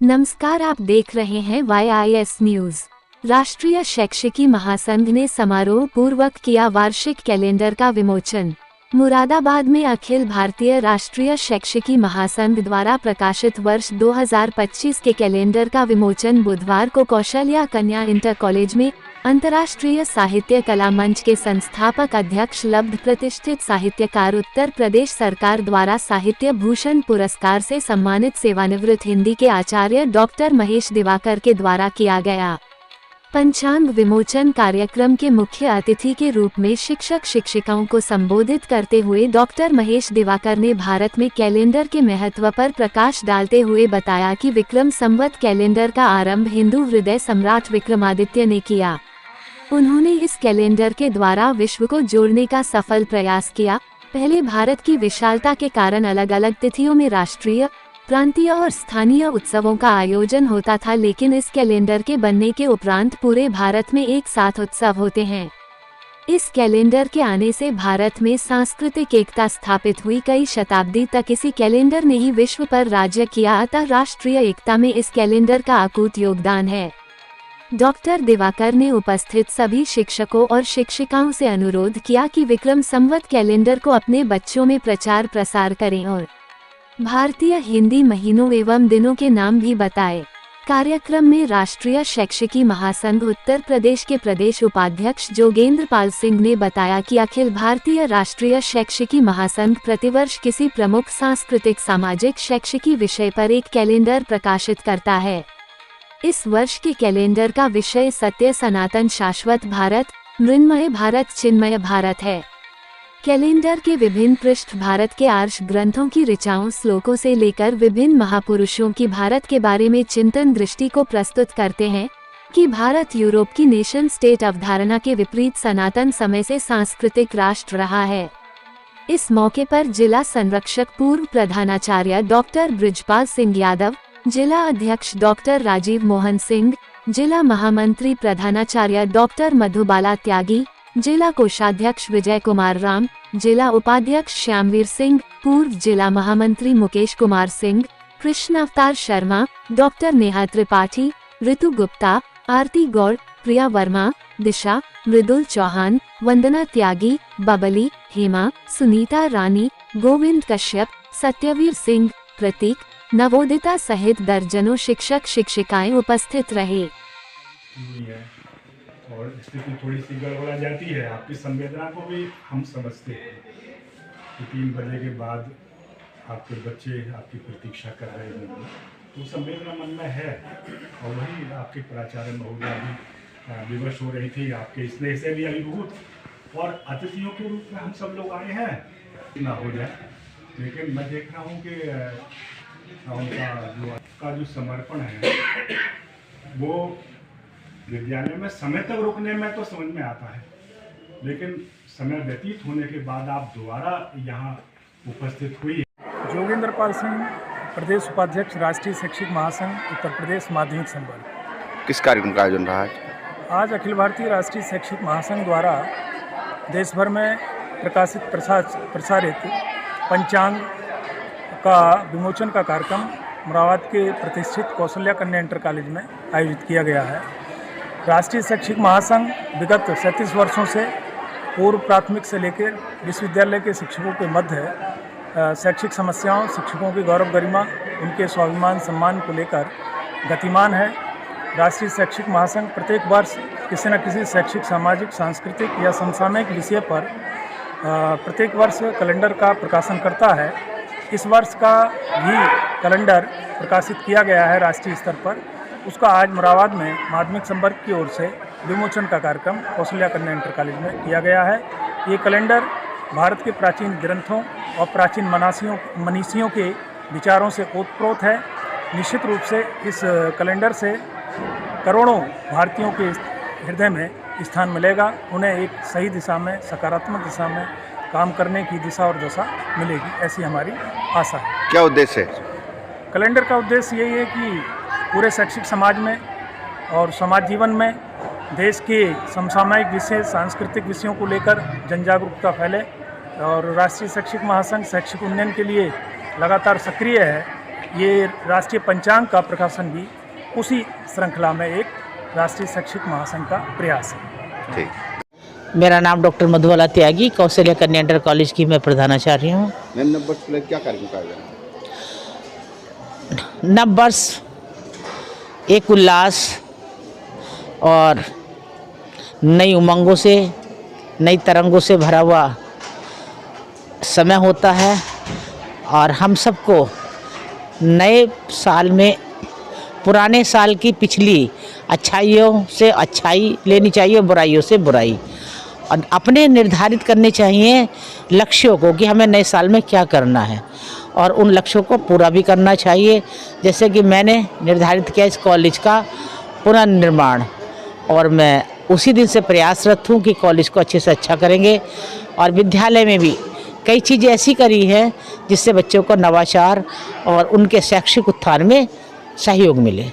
नमस्कार, आप देख रहे हैं YIS न्यूज। राष्ट्रीय शैक्षिकी महासंघ ने समारोह पूर्वक किया वार्षिक कैलेंडर का विमोचन। मुरादाबाद में अखिल भारतीय राष्ट्रीय शैक्षिकी महासंघ द्वारा प्रकाशित वर्ष 2025 के कैलेंडर का विमोचन बुधवार को कौशल्या कन्या इंटर कॉलेज में अंतर्राष्ट्रीय साहित्य कला मंच के संस्थापक अध्यक्ष लब्ध प्रतिष्ठित साहित्यकार उत्तर प्रदेश सरकार द्वारा साहित्य भूषण पुरस्कार से सम्मानित सेवानिवृत्त हिंदी के आचार्य डॉक्टर महेश दिवाकर के द्वारा किया गया। पंचांग विमोचन कार्यक्रम के मुख्य अतिथि के रूप में शिक्षक शिक्षिकाओं को संबोधित करते हुए डॉक्टर महेश दिवाकर ने भारत में कैलेंडर के महत्व पर प्रकाश डालते हुए बताया कि विक्रम संवत कैलेंडर का आरंभ हिंदू हृदय सम्राट विक्रमादित्य ने किया। उन्होंने इस कैलेंडर के द्वारा विश्व को जोड़ने का सफल प्रयास किया। पहले भारत की विशालता के कारण अलग अलग तिथियों में राष्ट्रीय, प्रांतीय और स्थानीय उत्सवों का आयोजन होता था, लेकिन इस कैलेंडर के बनने के उपरांत पूरे भारत में एक साथ उत्सव होते हैं। इस कैलेंडर के आने से भारत में सांस्कृतिक एकता स्थापित हुई। कई शताब्दी तक इसी कैलेंडर ने ही विश्व पर राज्य किया, अतः राष्ट्रीय एकता में इस कैलेंडर का अकूत योगदान है। डॉक्टर दिवाकर ने उपस्थित सभी शिक्षकों और शिक्षिकाओं से अनुरोध किया कि विक्रम संवत कैलेंडर को अपने बच्चों में प्रचार प्रसार करें और भारतीय हिंदी महीनों एवं दिनों के नाम भी बताएं। कार्यक्रम में राष्ट्रीय शैक्षिकी महासंघ उत्तर प्रदेश के प्रदेश उपाध्यक्ष जोगेंद्र पाल सिंह ने बताया कि अखिल भारतीय राष्ट्रीय शैक्षिकी महासंघ प्रतिवर्ष किसी प्रमुख सांस्कृतिक सामाजिक शैक्षिकी विषय पर एक कैलेंडर प्रकाशित करता है। इस वर्ष के कैलेंडर का विषय सत्य सनातन शाश्वत भारत, मृण्मय भारत, चिन्मय भारत है। कैलेंडर के विभिन्न पृष्ठ भारत के आर्ष ग्रंथों की ऋचाओं श्लोकों से लेकर विभिन्न महापुरुषों की भारत के बारे में चिंतन दृष्टि को प्रस्तुत करते हैं कि भारत यूरोप की नेशन स्टेट अवधारणा के विपरीत सनातन समय से सांस्कृतिक राष्ट्र रहा है। इस मौके पर जिला संरक्षक पूर्व प्रधानाचार्य डॉक्टर बृजपाल सिंह यादव, जिला अध्यक्ष डॉक्टर राजीव मोहन सिंह, जिला महामंत्री प्रधानाचार्य डॉक्टर मधुबाला त्यागी, जिला कोषाध्यक्ष विजय कुमार राम, जिला उपाध्यक्ष श्यामवीर सिंह, पूर्व जिला महामंत्री मुकेश कुमार सिंह, कृष्ण अवतार शर्मा, डॉक्टर नेहा त्रिपाठी, ऋतु गुप्ता, आरती गौड़, प्रिया वर्मा, दिशा, मृदुल चौहान, वंदना त्यागी, बबली, हेमा, सुनीता रानी, गोविंद कश्यप, सत्यवीर सिंह, प्रतीक, नवोदिता सहित दर्जनों शिक्षक शिक्षिकाएं उपस्थित रहे। और स्थिति थोड़ी सी गड़बड़ा जाती है, आपकी संवेदना को भी हम समझते हैं कि 3 बजे के बाद आपके बच्चे आपकी प्रतीक्षा कर रहे होंगे, तो संवेदना मन में है। और वही आपके प्राचार्य महोदया भी विवश हो रही थी, आपके स्नेह से भी अभिभूत, और अतिथियों के रूप में हम सब लोग आए हैं ना हो जाए। लेकिन मैं देख रहा हूँ कि उनका जो समर्पण है वो विद्यालय में समय तक रुकने में तो समझ में आता है, लेकिन समय व्यतीत होने के बाद आप दोबारा यहाँ उपस्थित हुई। जोगेंद्र पाल सिंह, प्रदेश उपाध्यक्ष राष्ट्रीय शैक्षिक महासंघ उत्तर प्रदेश माध्यमिक संवर्ग। किस कार्यक्रम का आयोजन रहा आज अखिल भारतीय राष्ट्रीय शैक्षिक महासंघ द्वारा देश भर में प्रकाशित प्रसारित पंचांग का विमोचन का कार्यक्रम मुरादाबाद के प्रतिष्ठित कौशल्या कन्या इंटर कॉलेज में आयोजित किया गया है। राष्ट्रीय शैक्षिक महासंघ विगत 37 वर्षों से पूर्व प्राथमिक से लेकर विश्वविद्यालय के शिक्षकों के मध्य शैक्षिक समस्याओं, शिक्षकों की गौरव गरिमा, उनके स्वाभिमान सम्मान को लेकर गतिमान है। राष्ट्रीय शैक्षिक महासंघ प्रत्येक वर्ष किसी न किसी शैक्षिक, सामाजिक, सांस्कृतिक या समसामयिक विषय पर प्रत्येक वर्ष कैलेंडर का प्रकाशन करता है। इस वर्ष का भी कैलेंडर प्रकाशित किया गया है राष्ट्रीय स्तर पर। उसका आज मुरादाबाद में माध्यमिक संवर्ग की ओर से विमोचन का कार्यक्रम कौशल्या कन्या इंटर कॉलेज में किया गया है। ये कैलेंडर भारत के प्राचीन ग्रंथों और प्राचीन मनीषियों के विचारों से ओतप्रोत है। निश्चित रूप से इस कैलेंडर से करोड़ों भारतीयों के हृदय में स्थान मिलेगा। उन्हें एक सही दिशा में, सकारात्मक दिशा में काम करने की दिशा और दशा मिलेगी, ऐसी हमारी आशा है। क्या उद्देश्य है कैलेंडर का? उद्देश्य यही है कि पूरे शैक्षिक समाज में और समाज जीवन में देश के समसामयिक विषय, सांस्कृतिक विषयों को लेकर जन जागरूकता फैले। और राष्ट्रीय शैक्षिक महासंघ शैक्षिक उन्नयन के लिए लगातार सक्रिय है। ये राष्ट्रीय पंचांग का प्रकाशन भी उसी श्रृंखला में एक राष्ट्रीय शैक्षिक महासंघ का प्रयास है। ठीक। मेरा नाम डॉक्टर मधुबाला त्यागी, कौशल्या कन्या इंटर कॉलेज की मैं प्रधानाचार्य हूँ। मैम, नववर्ष के लिए क्या कार्यक्रम कराया जाए? नववर्ष एक उल्लास और नई उमंगों से, नई तरंगों से भरा हुआ समय होता है और हम सबको नए साल में पुराने साल की पिछली अच्छाइयों से अच्छाई लेनी चाहिए, बुराइयों से बुराई, और अपने निर्धारित करने चाहिए लक्ष्यों को कि हमें नए साल में क्या करना है और उन लक्ष्यों को पूरा भी करना चाहिए। जैसे कि मैंने निर्धारित किया इस कॉलेज का पुनर्निर्माण, और मैं उसी दिन से प्रयासरत हूँ कि कॉलेज को अच्छे से अच्छा करेंगे। और विद्यालय में भी कई चीज़ें ऐसी करी हैं जिससे बच्चों को नवाचार और उनके शैक्षिक उत्थान में सहयोग मिले।